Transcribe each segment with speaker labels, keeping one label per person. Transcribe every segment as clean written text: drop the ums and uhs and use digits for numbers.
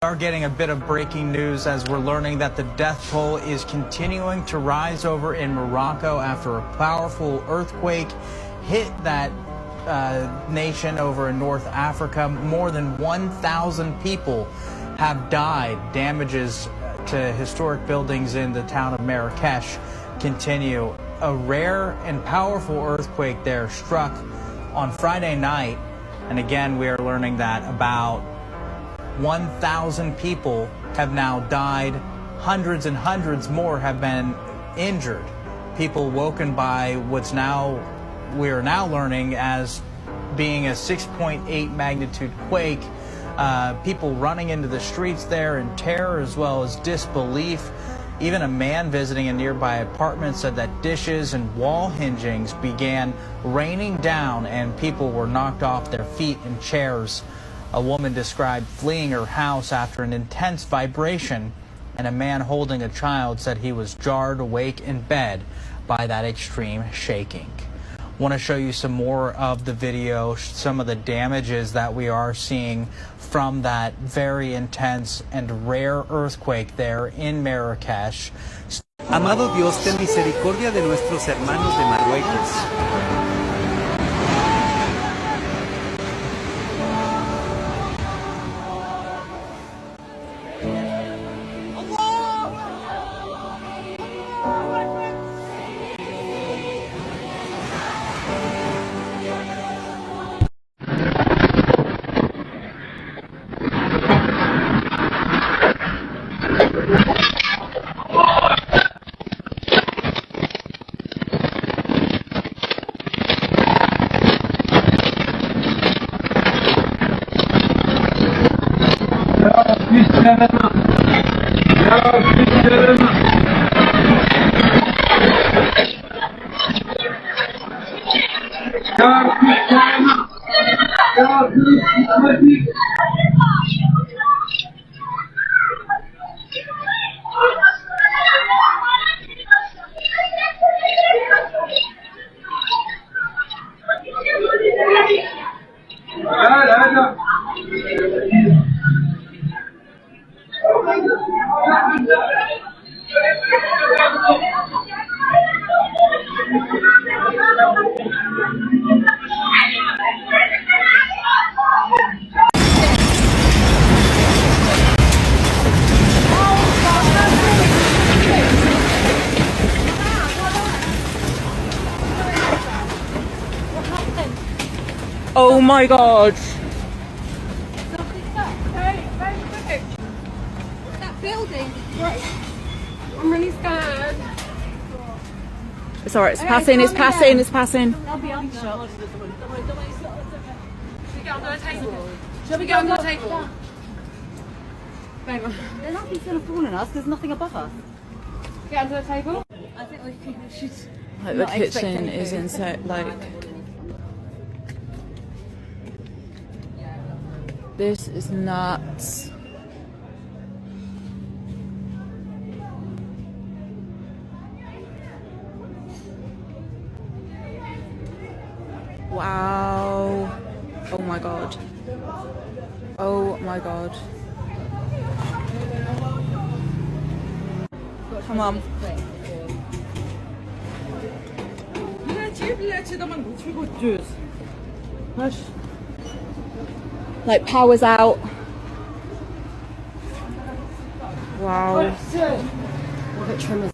Speaker 1: We are getting a bit of breaking news as we're learning that the death toll is continuing to rise over in Morocco after a powerful earthquake hit that nation over in North Africa. More than 1,000 people have died. Damages to historic buildings in the town of Marrakesh continue. A rare and powerful earthquake there struck on Friday night, and again we are learning that about 1,000 people have now died. Hundreds and hundreds more have been injured. People woken by we are now learning as being a 6.8 magnitude quake. People running into the streets there in terror as well as disbelief. Even a man visiting a nearby apartment said that dishes and wall hingings began raining down and people were knocked off their feet and chairs. A woman described fleeing her house after an intense vibration, and a man holding a child said he was jarred awake in bed by that extreme shaking. I want to show you some more of the video, some of the damages that we are seeing from that very intense and rare earthquake there in Marrakesh.
Speaker 2: Amado Dios, ten misericordia de nuestros hermanos de Marruecos.
Speaker 3: Oh my god!
Speaker 4: That building! I'm really scared.
Speaker 3: It's alright, it's passing, it's passing, it's passing.
Speaker 4: They'll be under. Should we get under the table? Shall we get under the table?
Speaker 5: They're not going to fall on us, there's nothing above us.
Speaker 4: Get under the table?
Speaker 5: I think we should.
Speaker 3: Like the kitchen is inside, like. This is nuts. Wow. Oh my god. Oh my god. Come on. Like power's out. Wow.
Speaker 5: Look at trimmers.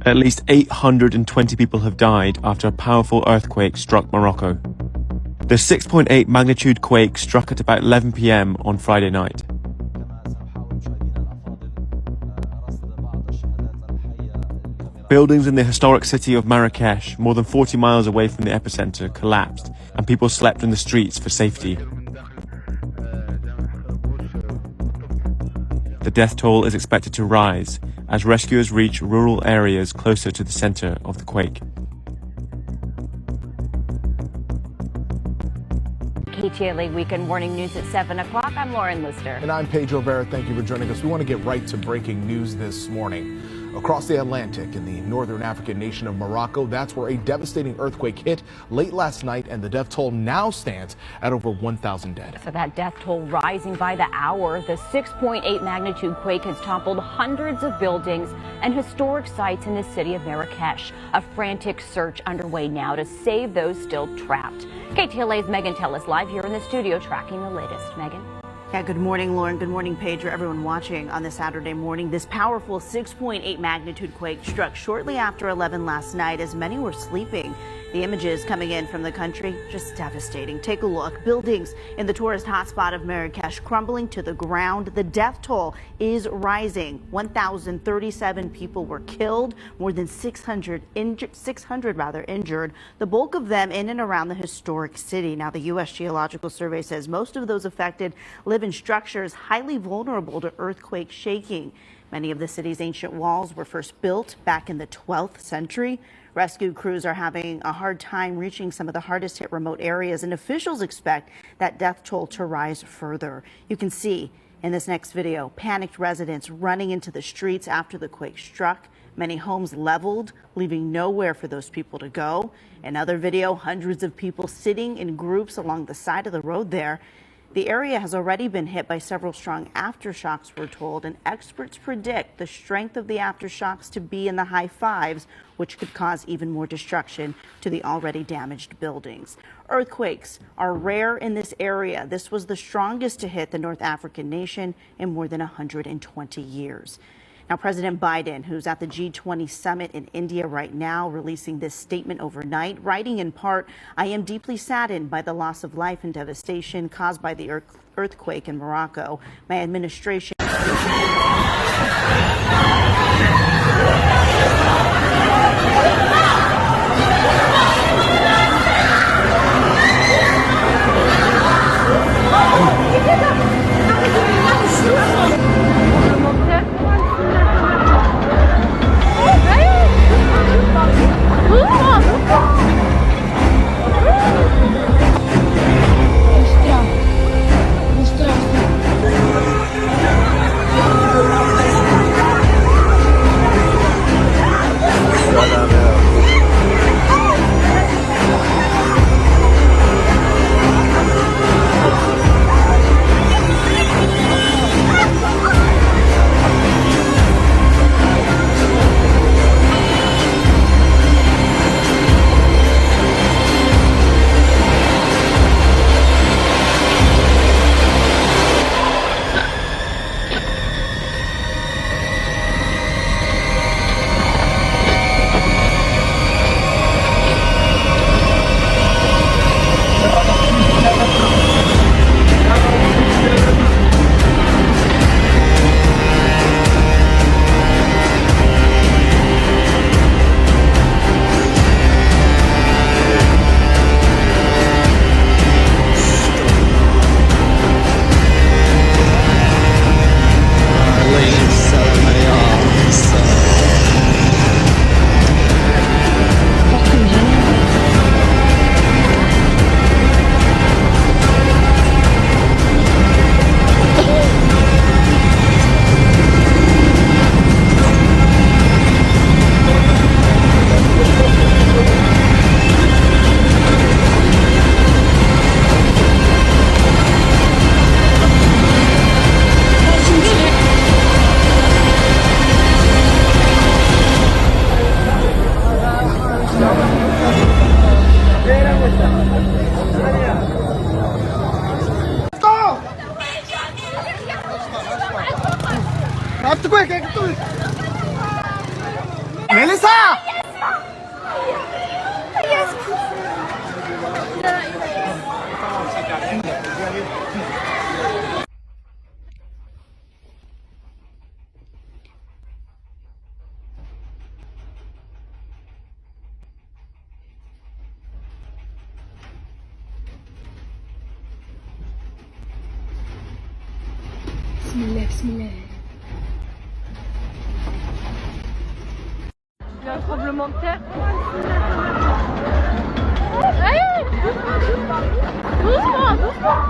Speaker 6: At least 820 people have died after a powerful earthquake struck Morocco. The 6.8 magnitude quake struck at about 11 p.m. on Friday night. Buildings in the historic city of Marrakesh, more than 40 miles away from the epicenter, collapsed, and people slept in the streets for safety. The death toll is expected to rise as rescuers reach rural areas closer to the center of the quake.
Speaker 7: KTLA Weekend Morning News at 7 o'clock. I'm Lauren Lister.
Speaker 8: And I'm Pedro Barrett. Thank you for joining us. We want to get right to breaking news this morning. Across the Atlantic in the northern African nation of Morocco, that's where a devastating earthquake hit late last night, and the death toll now stands at over 1,000 dead.
Speaker 7: So that death toll rising by the hour. The 6.8 magnitude quake has toppled hundreds of buildings and historic sites in the city of Marrakesh. A frantic search underway now to save those still trapped. KTLA's Megan Tellis live here in the studio tracking the latest. Megan.
Speaker 9: Yeah, good morning, Lauren. Good morning, Pedro. Everyone watching on this Saturday morning. This powerful 6.8 magnitude quake struck shortly after 11 last night as many were sleeping. The images coming in from the country, just devastating. Take a look. Buildings in the tourist hotspot of Marrakesh crumbling to the ground. The death toll is rising. 1,037 people were killed, more than 600 injured. The bulk of them in and around the historic city. Now, the U.S. Geological Survey says most of those affected live in structures highly vulnerable to earthquake shaking. Many of the city's ancient walls were first built back in the 12th century. Rescue crews are having a hard time reaching some of the hardest hit remote areas, and officials expect that death toll to rise further. You can see in this next video, panicked residents running into the streets after the quake struck. Many homes leveled, leaving nowhere for those people to go. Another video, hundreds of people sitting in groups along the side of the road there. The area has already been hit by several strong aftershocks, we're told, and experts predict the strength of the aftershocks to be in the high fives, which could cause even more destruction to the already damaged buildings. Earthquakes are rare in this area. This was the strongest to hit the North African nation in more than 120 years. Now, President Biden, who's at the G20 summit in India right now, releasing this statement overnight, writing in part, "I am deeply saddened by the loss of life and devastation caused by the earthquake in Morocco. My administration..."
Speaker 10: ¡Melissa!
Speaker 4: Il y a un tremblement de terre. Doucement, doucement.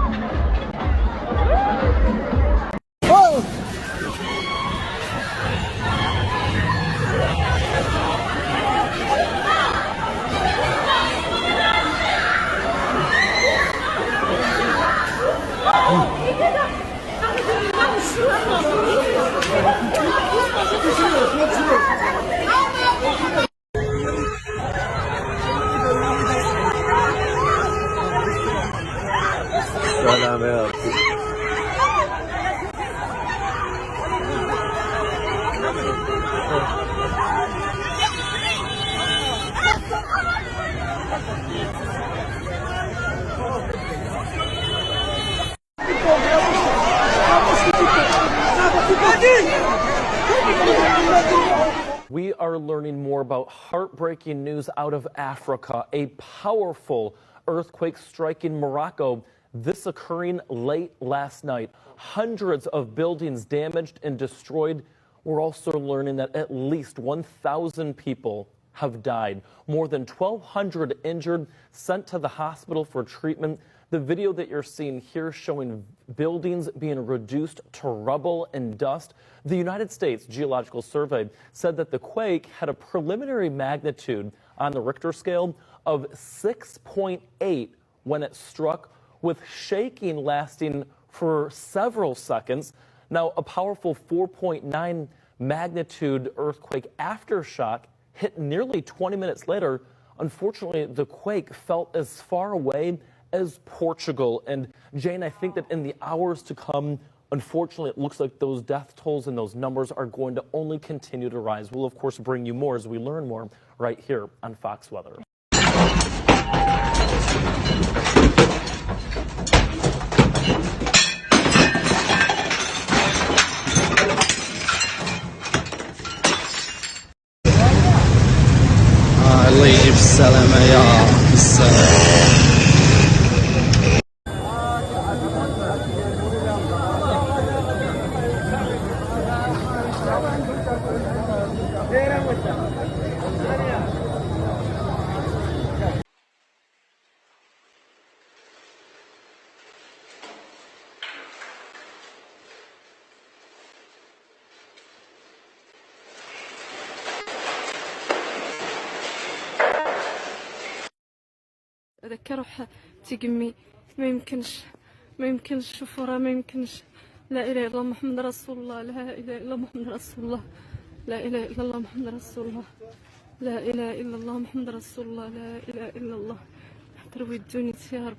Speaker 11: We are learning more about heartbreaking news out of Africa. A powerful earthquake striking Morocco, this occurring late last night. Hundreds of buildings damaged and destroyed. We're also learning that at least 1,000 people have died. More than 1,200 injured, sent to the hospital for treatment. The video that you're seeing here showing buildings being reduced to rubble and dust. The United States Geological Survey said that the quake had a preliminary magnitude on the Richter scale of 6.8 when it struck, with shaking lasting for several seconds. Now, a powerful 4.9 magnitude earthquake aftershock hit nearly 20 minutes later. Unfortunately, the quake felt as far away as Portugal. And Jane, I think that in the hours to come, unfortunately, it looks like those death tolls and those numbers are going to only continue to rise. We'll, of course, bring you more as we learn more right here on Fox Weather.
Speaker 10: leave سلامة يا السلام.
Speaker 4: أذكر روح تقمي ما يمكنش شوفورها ما يمكنش. لا إله إلا الله محمد رسول الله. لا إله إلا الله محمد رسول الله. لا إله إلا الله محمد رسول الله. لا إله إلا الله محمد رسول الله. لا إله إلا الله. تروي الدنيا يا رب.